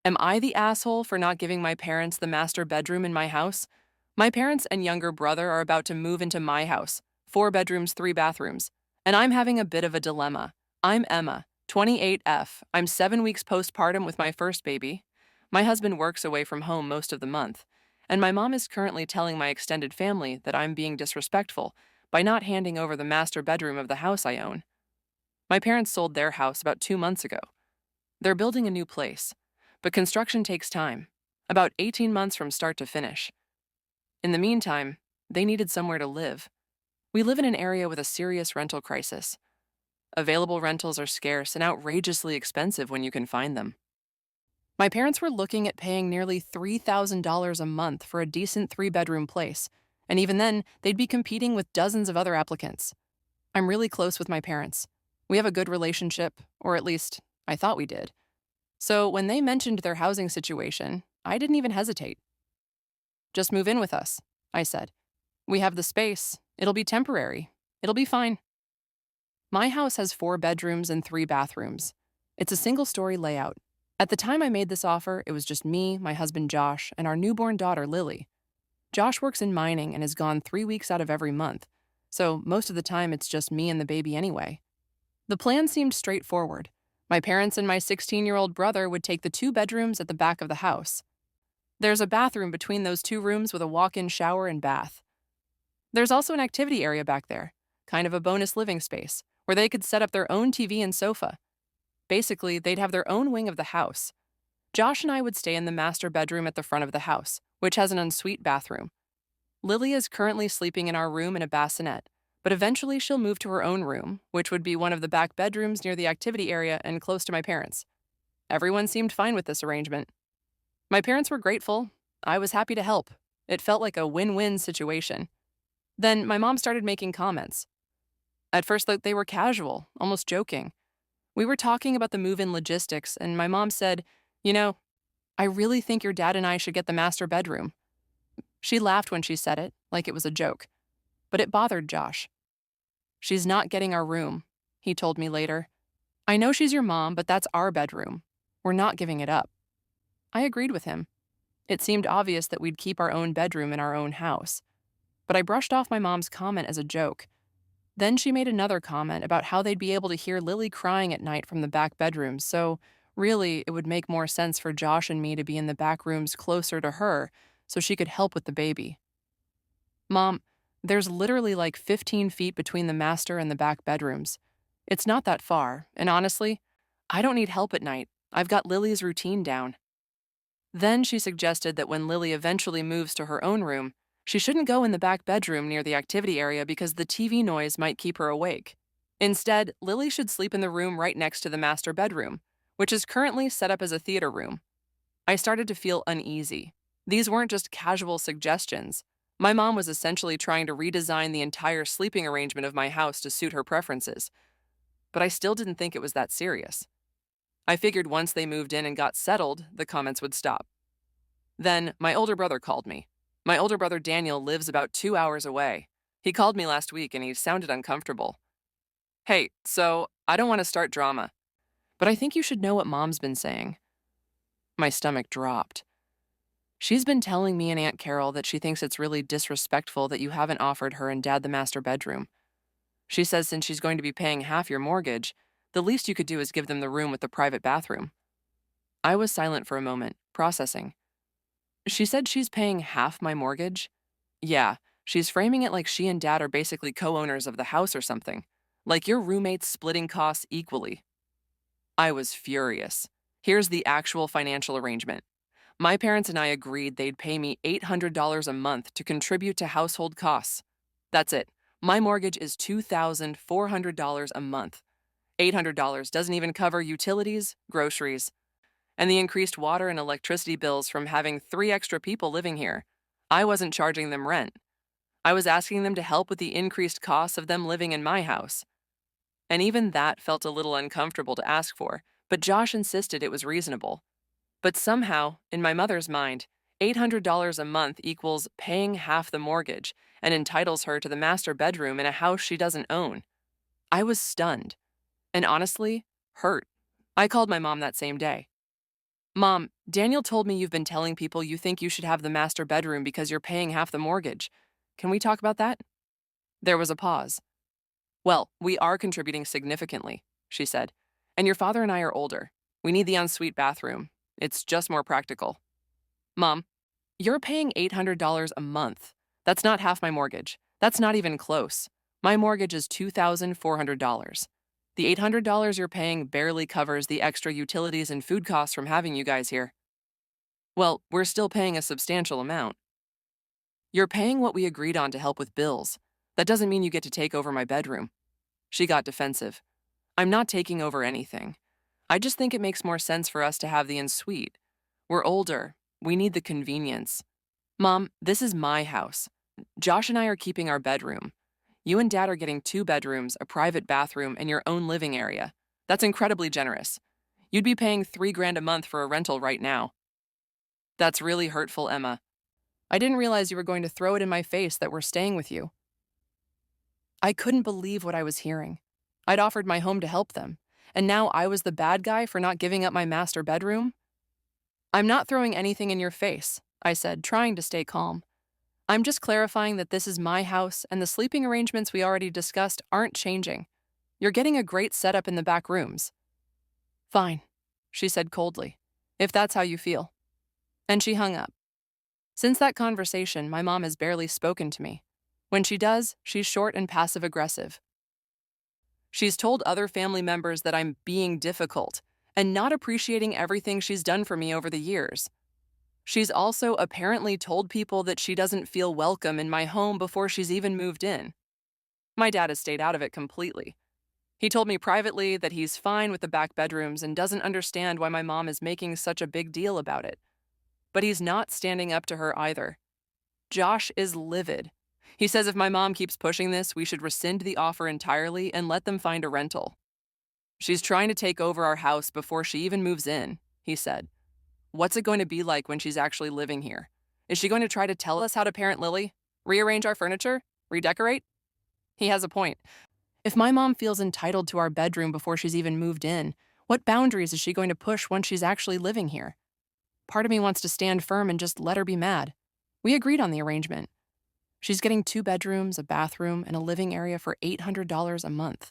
Am I the asshole for not giving my parents the master bedroom in my house? My parents and younger brother are about to move into my house, 4 bedrooms, 3 bathrooms, and I'm having a bit of a dilemma. I'm Emma, 28F. I'm 7 weeks postpartum with my first baby. My husband works away from home most of the month, and my mom is currently telling my extended family that I'm being disrespectful by not handing over the master bedroom of the house I own. My parents sold their house about 2 months ago. They're building a new place, but construction takes time, about 18 months from start to finish. In the meantime, they needed somewhere to live. We live in an area with a serious rental crisis. Available rentals are scarce and outrageously expensive when you can find them. My parents were looking at paying nearly $3,000 a month for a decent 3 bedroom place, and even then, they'd be competing with dozens of other applicants. I'm really close with my parents. We have a good relationship, or at least, I thought we did. So when they mentioned their housing situation, I didn't even hesitate. Just move in with us, I said. We have the space. It'll be temporary. It'll be fine. My house has 4 bedrooms and 3 bathrooms. It's a single-story layout. At the time I made this offer, it was just me, my husband Josh, and our newborn daughter Lily. Josh works in mining and is gone 3 weeks out of every month, so most of the time it's just me and the baby anyway. The plan seemed straightforward. My parents and my 16-year-old brother would take the 2 bedrooms at the back of the house. There's a bathroom between those 2 rooms with a walk-in shower and bath. There's also an activity area back there, kind of a bonus living space, where they could set up their own TV and sofa. Basically, they'd have their own wing of the house. Josh and I would stay in the master bedroom at the front of the house, which has an ensuite bathroom. Lily is currently sleeping in our room in a bassinet, but eventually she'll move to her own room, which would be one of the back bedrooms near the activity area and close to my parents. Everyone seemed fine with this arrangement. My parents were grateful. I was happy to help. It felt like a win-win situation. Then my mom started making comments. At first, they were casual, almost joking. We were talking about the move-in logistics, and my mom said, "You know, I really think your dad and I should get the master bedroom." She laughed when she said it, like it was a joke. But it bothered Josh. "She's not getting our room," he told me later. "I know she's your mom, but that's our bedroom. We're not giving it up." I agreed with him. It seemed obvious that we'd keep our own bedroom in our own house. But I brushed off my mom's comment as a joke. Then she made another comment about how they'd be able to hear Lily crying at night from the back bedrooms, so really it would make more sense for Josh and me to be in the back rooms closer to her so she could help with the baby. "Mom, there's literally like 15 feet between the master and the back bedrooms. It's not that far, and honestly, I don't need help at night. I've got Lily's routine down." Then she suggested that when Lily eventually moves to her own room, she shouldn't go in the back bedroom near the activity area because the TV noise might keep her awake. Instead, Lily should sleep in the room right next to the master bedroom, which is currently set up as a theater room. I started to feel uneasy. These weren't just casual suggestions. My mom was essentially trying to redesign the entire sleeping arrangement of my house to suit her preferences. But I still didn't think it was that serious. I figured once they moved in and got settled, the comments would stop. Then, my older brother called me. My older brother Daniel lives about 2 hours away. He called me last week and he sounded uncomfortable. "Hey, so I don't want to start drama, but I think you should know what Mom's been saying." My stomach dropped. "She's been telling me and Aunt Carol that she thinks it's really disrespectful that you haven't offered her and Dad the master bedroom. She says since she's going to be paying half your mortgage, the least you could do is give them the room with the private bathroom." I was silent for a moment, processing. "She said she's paying half my mortgage?" "Yeah, she's framing it like she and Dad are basically co-owners of the house or something. Like your roommates splitting costs equally." I was furious. Here's the actual financial arrangement. My parents and I agreed they'd pay me $800 a month to contribute to household costs. That's it. My mortgage is $2,400 a month. $800 doesn't even cover utilities, groceries, and the increased water and electricity bills from having 3 extra people living here. I wasn't charging them rent. I was asking them to help with the increased costs of them living in my house. And even that felt a little uncomfortable to ask for, but Josh insisted it was reasonable. But somehow, in my mother's mind, $800 a month equals paying half the mortgage and entitles her to the master bedroom in a house she doesn't own. I was stunned. And honestly, hurt. I called my mom that same day. "Mom, Daniel told me you've been telling people you think you should have the master bedroom because you're paying half the mortgage. Can we talk about that? There was a pause. Well, we are contributing significantly, she said. And your father and I are older. We need the ensuite bathroom. It's just more practical. Mom, you're paying $800 a month. That's not half my mortgage. That's not even close. My mortgage is $2,400. The $800 you're paying barely covers the extra utilities and food costs from having you guys here. Well, we're still paying a substantial amount. You're paying what we agreed on to help with bills. That doesn't mean you get to take over my bedroom. She got defensive. I'm not taking over anything. I just think it makes more sense for us to have the ensuite. We're older. We need the convenience. Mom, this is my house. Josh and I are keeping our bedroom. You and Dad are getting 2 bedrooms, a private bathroom, and your own living area. That's incredibly generous. You'd be paying $3,000 a month for a rental right now. That's really hurtful, Emma. I didn't realize you were going to throw it in my face that we're staying with you. I couldn't believe what I was hearing. I'd offered my home to help them, and now I was the bad guy for not giving up my master bedroom? I'm not throwing anything in your face, I said, trying to stay calm. I'm just clarifying that this is my house and the sleeping arrangements we already discussed aren't changing. You're getting a great setup in the back rooms. Fine, she said coldly, if that's how you feel. And she hung up. Since that conversation, my mom has barely spoken to me. When she does, she's short and passive-aggressive. She's told other family members that I'm being difficult and not appreciating everything she's done for me over the years. She's also apparently told people that she doesn't feel welcome in my home before she's even moved in. My dad has stayed out of it completely. He told me privately that he's fine with the back bedrooms and doesn't understand why my mom is making such a big deal about it. But he's not standing up to her either. Josh is livid. He says if my mom keeps pushing this, we should rescind the offer entirely and let them find a rental. She's trying to take over our house before she even moves in, he said. What's it going to be like when she's actually living here? Is she going to try to tell us how to parent Lily? Rearrange our furniture? Redecorate? He has a point. If my mom feels entitled to our bedroom before she's even moved in, what boundaries is she going to push once she's actually living here? Part of me wants to stand firm and just let her be mad. We agreed on the arrangement. She's getting 2 bedrooms, a bathroom, and a living area for $800 a month.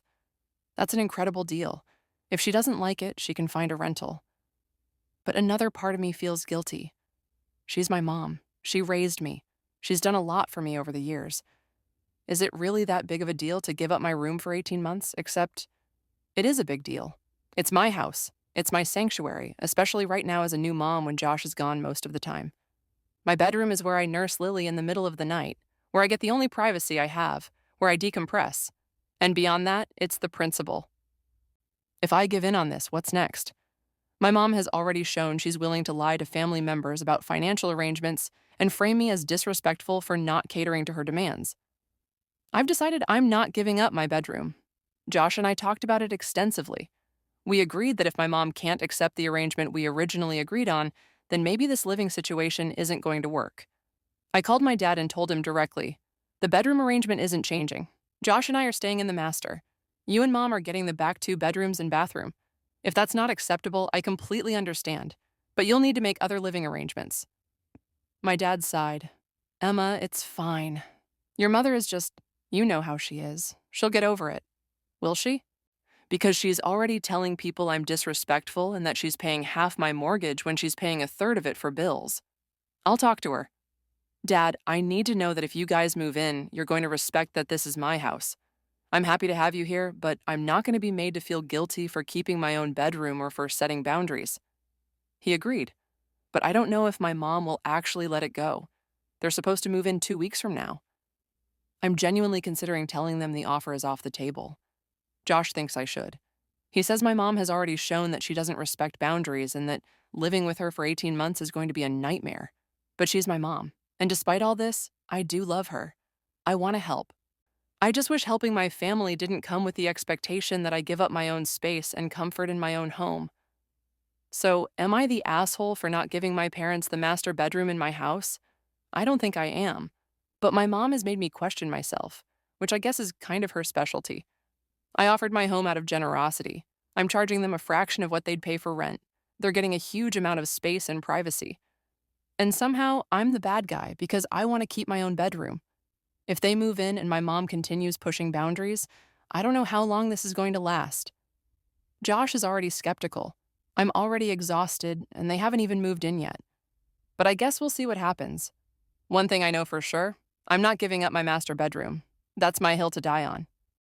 That's an incredible deal. If she doesn't like it, she can find a rental. But another part of me feels guilty. She's my mom. She raised me. She's done a lot for me over the years. Is it really that big of a deal to give up my room for 18 months? Except, it is a big deal. It's my house. It's my sanctuary, especially right now as a new mom when Josh is gone most of the time. My bedroom is where I nurse Lily in the middle of the night, where I get the only privacy I have, where I decompress. And beyond that, it's the principle. If I give in on this, what's next? My mom has already shown she's willing to lie to family members about financial arrangements and frame me as disrespectful for not catering to her demands. I've decided I'm not giving up my bedroom. Josh and I talked about it extensively. We agreed that if my mom can't accept the arrangement we originally agreed on, then maybe this living situation isn't going to work. I called my dad and told him directly, the bedroom arrangement isn't changing. Josh and I are staying in the master. You and Mom are getting the back 2 bedrooms and bathroom. If that's not acceptable, I completely understand, but you'll need to make other living arrangements. My dad sighed. Emma, it's fine. Your mother is just, you know how she is. She'll get over it. Will she? Because she's already telling people I'm disrespectful and that she's paying half my mortgage when she's paying 1/3 of it for bills. I'll talk to her. Dad, I need to know that if you guys move in, you're going to respect that this is my house. I'm happy to have you here, but I'm not going to be made to feel guilty for keeping my own bedroom or for setting boundaries. He agreed, but I don't know if my mom will actually let it go. They're supposed to move in 2 weeks from now. I'm genuinely considering telling them the offer is off the table. Josh thinks I should. He says my mom has already shown that she doesn't respect boundaries and that living with her for 18 months is going to be a nightmare. But she's my mom, and despite all this, I do love her. I want to help. I just wish helping my family didn't come with the expectation that I give up my own space and comfort in my own home. So, am I the asshole for not giving my parents the master bedroom in my house? I don't think I am. But my mom has made me question myself, which I guess is kind of her specialty. I offered my home out of generosity. I'm charging them a fraction of what they'd pay for rent. They're getting a huge amount of space and privacy. And somehow, I'm the bad guy because I want to keep my own bedroom. If they move in and my mom continues pushing boundaries, I don't know how long this is going to last. Josh is already skeptical. I'm already exhausted, and they haven't even moved in yet. But I guess we'll see what happens. One thing I know for sure, I'm not giving up my master bedroom. That's my hill to die on.